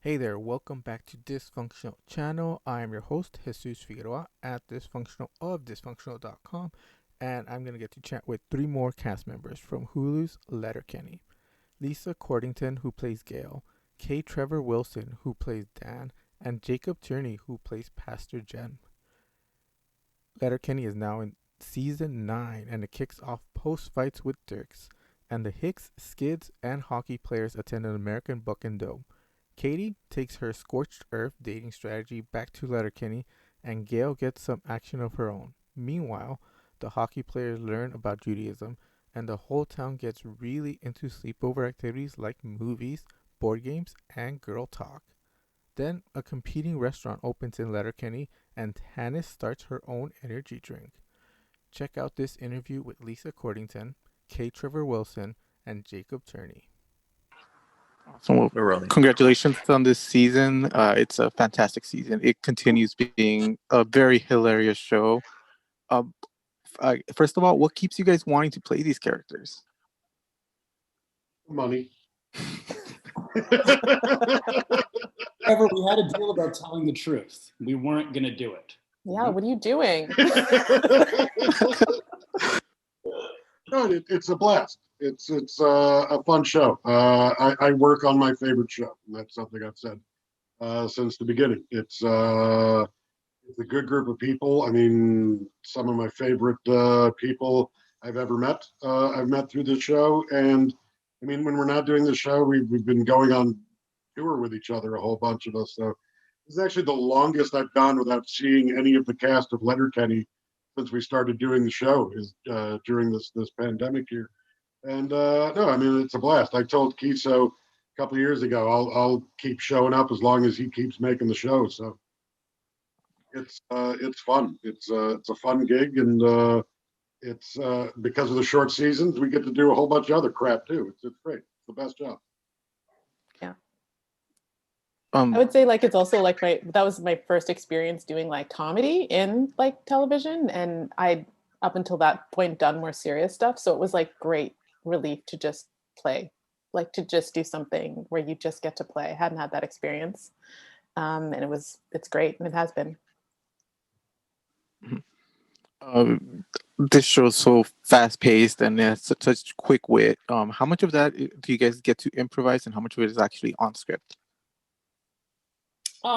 Hey there, welcome back to Dysfunctional Channel. I am your host, Jesus Figueroa at Dysfunctional of Dysfunctional.com, and I'm going to get to chat with three more cast members from Hulu's Letterkenny. Lisa Codrington, who plays Gail, Trevor Wilson, who plays Dan, and Jacob Tierney, who plays Pastor Glen. Letterkenny is now in season 9, and it kicks off post-fights with Dierks, and the Hicks, Skids, and hockey players attend an American Buck and Doe. Katy takes her scorched earth dating strategy back to Letterkenny, and Gail gets some action of her own. Meanwhile, the hockey players learn about Judaism, and the whole town gets really into sleepover activities like movies, board games, and girl talk. Then, a competing restaurant opens in Letterkenny, and Tanis starts her own energy drink. Check out this interview with Lisa Codrington, Trevor Wilson, and Jacob Tierney. So, congratulations on this season. It's a fantastic season. It continues being a very hilarious show. First of all, what keeps you guys wanting to play these characters? Money. Trevor, we had a deal about telling the truth. We weren't going to do it. Yeah, what are you doing? No, it's a blast. It's a fun show. I work on my favorite show, and that's something I've said since the beginning. It's a good group of people. I mean, some of my favorite people I've ever met. I've met through the show, and I mean, when we're not doing the show, we've been going on tour with each other, a whole bunch of us. So it's actually the longest I've gone without seeing any of the cast of Letterkenny since we started doing the show is during this pandemic year. And no, I mean, it's a blast. I told Kiso a couple of years ago, I'll keep showing up as long as he keeps making the show. So it's fun. It's a fun gig, and it's because of the short seasons, we get to do a whole bunch of other crap too. It's great. It's the best job. Yeah. I would say it's also that was my first experience doing comedy in television, and I up until that point done more serious stuff. So it was great relief to just play, to just do something where you just get to play. I hadn't had that experience. And it's great, and it has been. This show is so fast paced and it's such quick wit. How much of that do you guys get to improvise, and how much of it is actually on script?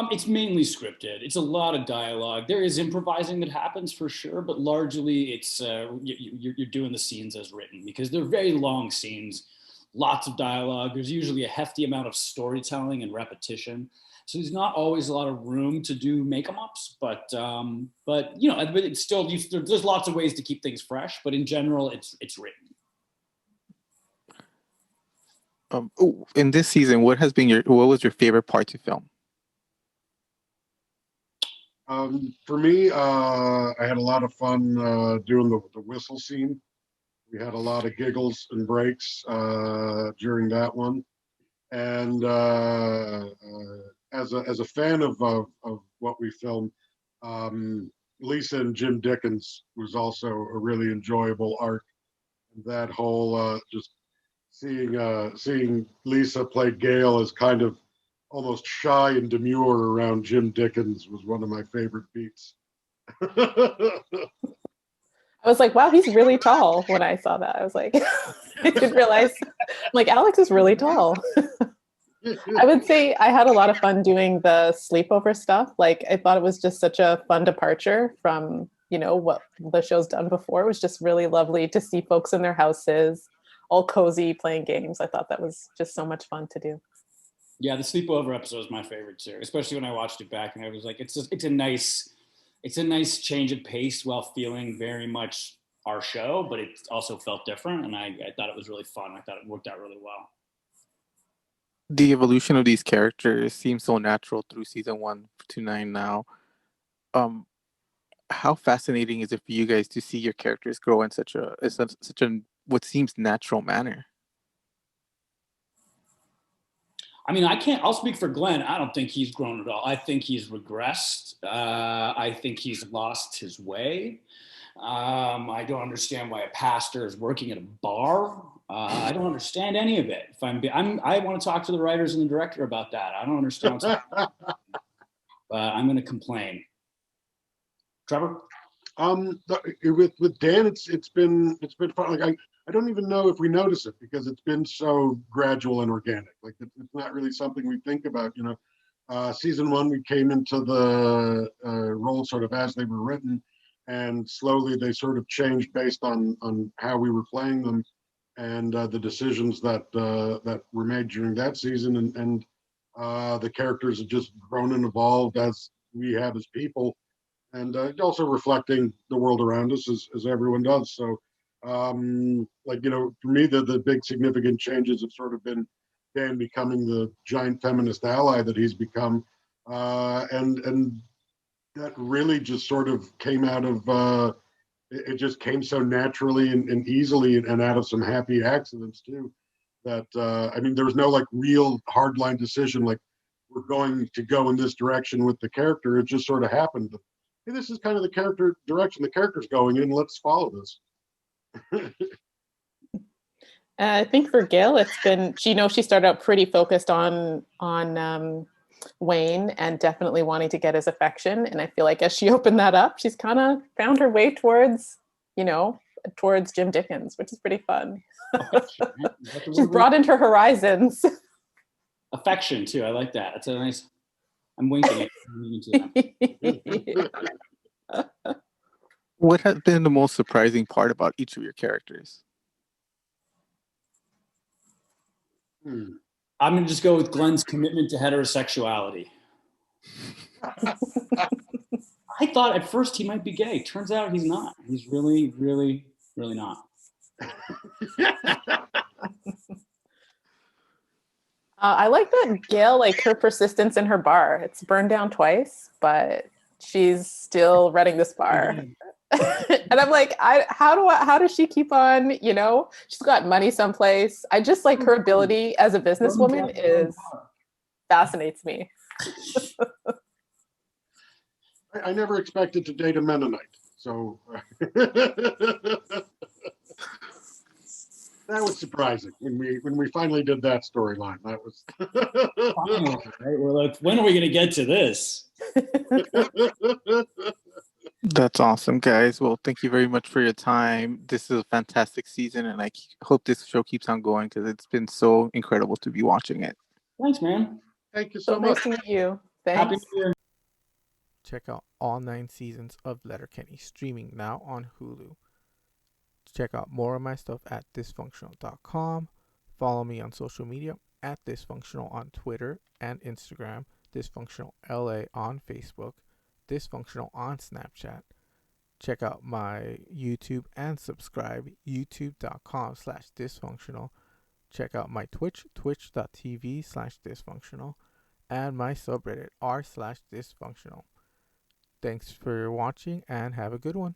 It's mainly scripted. It's a lot of dialogue. There is improvising that happens for sure, but largely it's you're doing the scenes as written because they're very long scenes, lots of dialogue. There's usually a hefty amount of storytelling and repetition. So there's not always a lot of room to do make-em-ups, but it's still there's lots of ways to keep things fresh. But in general, it's written. In this season, what was your favorite part to film? For me, I had a lot of fun doing the whistle scene. We had a lot of giggles and breaks during that one, and as a fan of what we filmed, Lisa and Jim Dickens was also a really enjoyable arc. That whole just seeing Lisa play Gail as kind of almost shy and demure around Jim Dickens was one of my favorite beats. I was like, wow, he's really tall when I saw that. I was like, I didn't realize, Alex is really tall. I would say I had a lot of fun doing the sleepover stuff. I thought it was just such a fun departure from, what the show's done before. It was just really lovely to see folks in their houses, all cozy, playing games. I thought that was just so much fun to do. Yeah, the sleepover episode is my favorite too, especially when I watched it back and I was like, it's a nice change of pace while feeling very much our show, but it also felt different, and I thought it was really fun. I thought it worked out really well. The evolution of these characters seems so natural through season 1 to 9 now. How fascinating is it for you guys to see your characters grow in such a what seems natural manner? I mean, I'll speak for Glen. I don't think he's grown at all. I think he's regressed. I think he's lost his way. I don't understand why a pastor is working at a bar. I don't understand any of it. I want to talk to the writers and the director about that. I don't understand what's happening. But I'm going to complain. Trevor? With Dan, it's been fun. Like I don't even know if we notice it because it's been so gradual and organic. Like it's not really something we think about. Season 1 we came into the roles sort of as they were written, and slowly they sort of changed based on how we were playing them, and the decisions that were made during that season, and the characters have just grown and evolved as we have as people, and also reflecting the world around us as everyone does. So, for me, the big significant changes have sort of been Dan becoming the giant feminist ally that he's become, and that really just sort of came out of it just came so naturally and easily, and out of some happy accidents too. That there was no like real hardline decision like we're going to go in this direction with the character. It just sort of happened. Hey, this is kind of the character direction the character's going in. Let's follow this. I think for Gail, it's been, she started out pretty focused on Wayne and definitely wanting to get his affection. And I feel like as she opened that up, she's kind of found her way towards Jim Dickens, which is pretty fun. She's broadened her horizons. Affection too. I like that. That's a nice. I'm winking at What has been the most surprising part about each of your characters? I'm going to just go with Glen's commitment to heterosexuality. I thought at first he might be gay. Turns out he's not. He's really, really, really not. I like that Gail, like her persistence in her bar. It's burned down twice, but she's still running this bar. And I'm like, how does she keep on, she's got money someplace. I just like her ability as a businesswoman fascinates me. I never expected to date a Mennonite, so that was surprising when we finally did that storyline. That was finally, right? We're like, when are we going to get to this? That's awesome, guys. Well, thank you very much for your time. This is a fantastic season, and I hope this show keeps on going because it's been so incredible to be watching it. Thanks, man. Thank you so much. Nice to meet you. Thanks. Happy New Year. Check out all 9 seasons of Letterkenny, streaming now on Hulu. Check out more of my stuff at ThisFunktional.com. Follow me on social media at ThisFunktional on Twitter and Instagram, ThisFunktional LA on Facebook, ThisFunktional on Snapchat. Check out my YouTube and subscribe, youtube.com/ThisFunktional. Check out my Twitch, twitch.tv/ThisFunktional, and my subreddit r/ThisFunktional. Thanks for watching and have a good one.